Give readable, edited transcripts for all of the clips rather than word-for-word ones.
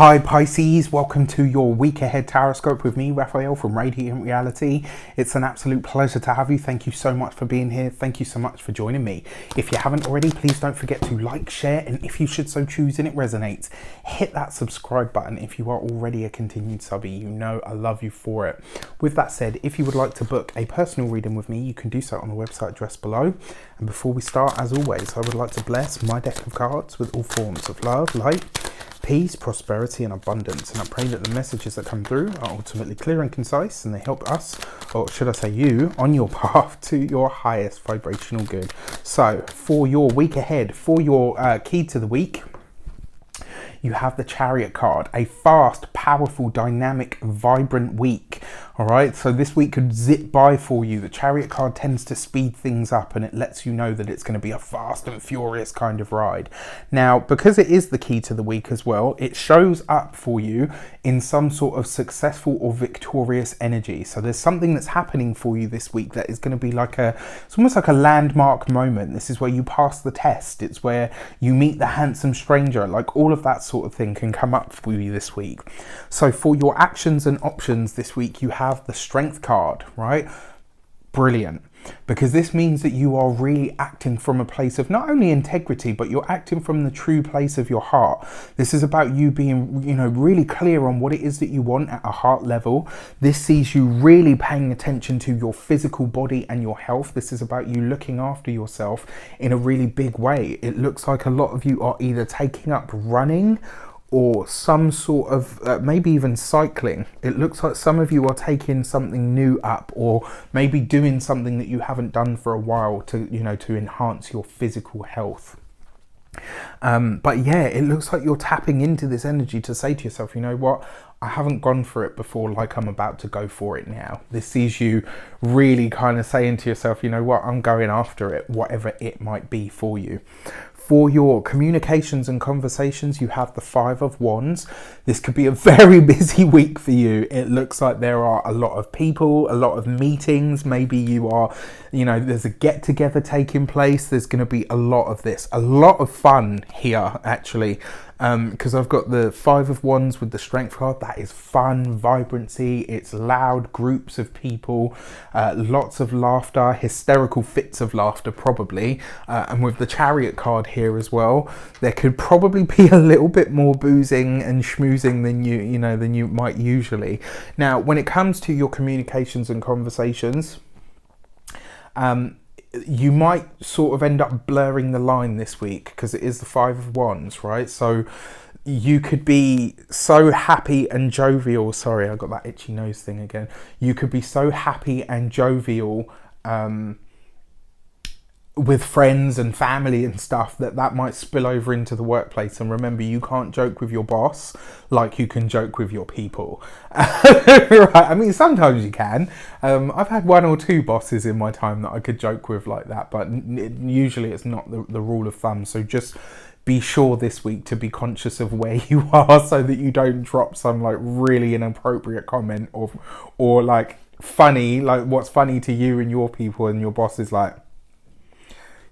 Hi Pisces, welcome to your week ahead taroscope with me, Raphael from Reydiant Reality. It's an absolute pleasure to have you. Thank you so much for being here. Thank you so much for joining me. If you haven't already, please don't forget to like, share, and if you should so choose and it resonates, hit that subscribe button. If you are already a continued subby, you know I love you for it. With that said, if you would like to book a personal reading with me, you can do so on the website addressed below. And before we start, as always, I would like to bless my deck of cards with all forms of love, light, peace, prosperity and abundance, and I pray that the messages that come through are ultimately clear and concise, and they help us, or should I say you, on your path to your highest vibrational good. So for your week ahead, for your key to the week, you have the Chariot card, a fast, powerful, dynamic, vibrant week. All right, so this week could zip by for you. The Chariot card tends to speed things up and it lets you know that it's going to be a fast and furious kind of ride. Now, because it is the key to the week as well, it shows up for you in some sort of successful or victorious energy. So there's something that's happening for you this week that is going to be like it's almost like a landmark moment. This is where you pass the test. It's where you meet the handsome stranger. Like all of that sort of thing can come up for you this week. So for your actions and options this week, you have the Strength card, right? Brilliant. Because this means that you are really acting from a place of not only integrity, but you're acting from the true place of your heart. This is about you being, really clear on what it is that you want at a heart level. This sees you really paying attention to your physical body and your health. This is about you looking after yourself in a really big way. It looks like a lot of you are either taking up running or some sort of maybe even cycling. It looks like some of you are taking something new up, or maybe doing something that you haven't done for a while to to enhance your physical health. But yeah, it looks like you're tapping into this energy to say to yourself, you know what, I haven't gone for it before, like I'm about to go for it now. This sees you really kind of saying to yourself, you know what, I'm going after it, whatever it might be for you. For your communications and conversations, you have the Five of Wands. This could be a very busy week for you. It looks like there are a lot of people, a lot of meetings. Maybe you are, there's a get together taking place. There's going to be a lot of this, a lot of fun here actually. Because I've got the Five of Wands with the Strength card. That is fun, vibrancy, it's loud groups of people, lots of laughter, hysterical fits of laughter probably, and with the Chariot card here as well, there could probably be a little bit more boozing and schmoozing than you might usually. Now, when it comes to your communications and conversations, you might sort of end up blurring the line this week because it is the Five of Wands, right? So you could be so happy and jovial. Sorry, I got that itchy nose thing again. You could be so happy and jovial with friends and family and stuff that might spill over into the workplace. And remember, you can't joke with your boss like you can joke with your people. Right? I mean, sometimes you can. I've had one or two bosses in my time that I could joke with like that, but usually it's not the rule of thumb. So just be sure this week to be conscious of where you are so that you don't drop some like really inappropriate comment or like funny, like what's funny to you and your people, and your boss is like,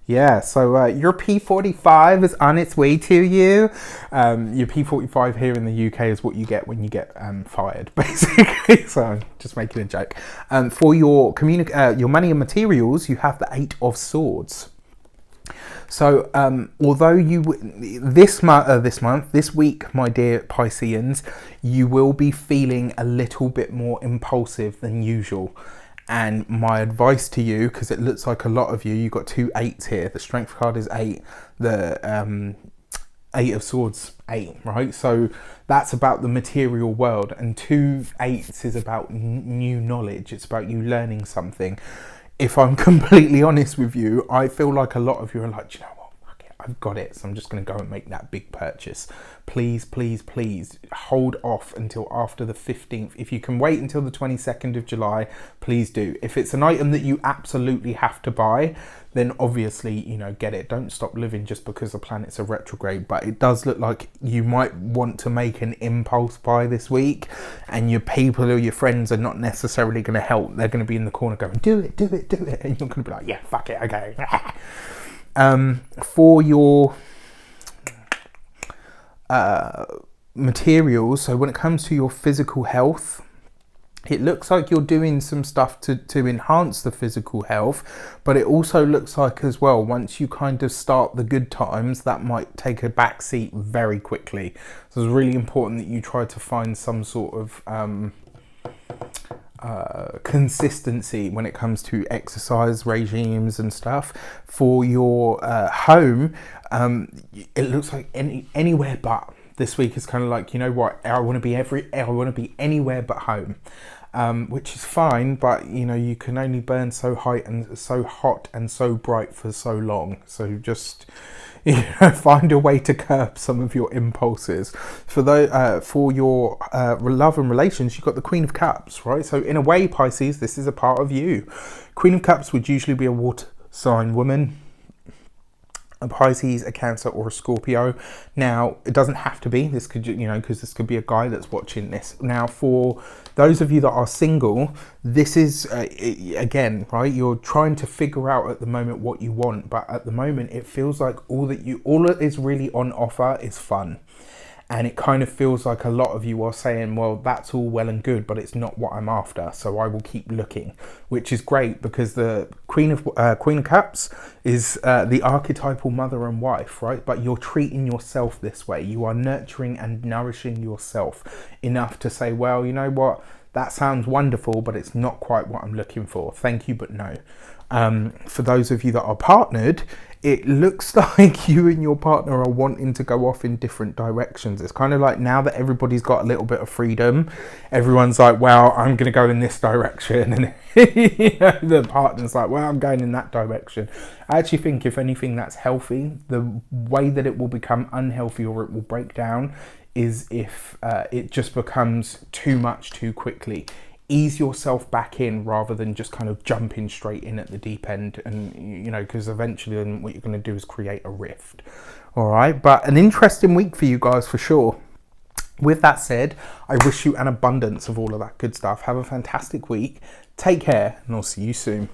yeah, so your P45 is on its way to you. Your P45 here in the UK is what you get when you get fired, basically. So I'm just making a joke. For your money and materials, you have the Eight of Swords. So although this week, my dear Pisceans, you will be feeling a little bit more impulsive than usual. And my advice to you, because it looks like a lot of you've got two eights here. The Strength card is 8. The Eight of Swords, 8, right? So that's about the material world. And 2 8s is about new knowledge. It's about you learning something. If I'm completely honest with you, I feel like a lot of you are like, you know what, fuck it, I've got it. So I'm just going to go and make that big purchase. Please, please, please hold off until after the 15th. If you can wait until the 22nd of July, please do. If it's an item that you absolutely have to buy, then obviously, get it. Don't stop living just because the planets are retrograde. But it does look like you might want to make an impulse buy this week, and your people or your friends are not necessarily going to help. They're going to be in the corner going, do it, do it, do it. And you're going to be like, yeah, fuck it, okay. For your materials, so when it comes to your physical health, it looks like you're doing some stuff to enhance the physical health, but it also looks like as well, once you kind of start the good times, that might take a back seat very quickly. So it's really important that you try to find some sort of consistency when it comes to exercise regimes and stuff. For your home, it looks like anywhere but. This week is kind of like, you know what, I want to be anywhere but home, which is fine, but you know, you can only burn so hot and so bright for so long. So just, you know, find a way to curb some of your impulses. For your love and relations, you've got the Queen of Cups, right? So in a way, Pisces, this is a part of you. Queen of Cups would usually be a water sign woman, a Pisces, a Cancer, or a Scorpio. Now, it doesn't have to be. This could, you know, because this could be a guy that's watching this. Now, for those of you that are single, this is, again, right, you're trying to figure out at the moment what you want, but at the moment, it feels like all that is really on offer is fun. And it kind of feels like a lot of you are saying, well, that's all well and good, but it's not what I'm after, so I will keep looking, which is great, because the Queen of Cups is the archetypal mother and wife, right? But you're treating yourself this way. You are nurturing and nourishing yourself enough to say, well, you know what? That sounds wonderful, but it's not quite what I'm looking for. Thank you, but no. For those of you that are partnered, it looks like you and your partner are wanting to go off in different directions. It's kind of like, now that everybody's got a little bit of freedom, everyone's like, well, I'm going to go in this direction. And you know, the partner's like, well, I'm going in that direction. I actually think, if anything, that's healthy. The way that it will become unhealthy, or it will break down, is if it just becomes too much too quickly. Ease yourself back in rather than just kind of jumping straight in at the deep end, and you know, because eventually then what you're going to do is create a rift. All right, but an interesting week for you guys for sure. With that said, I wish you an abundance of all of that good stuff. Have a fantastic week. Take care, and I'll see you soon.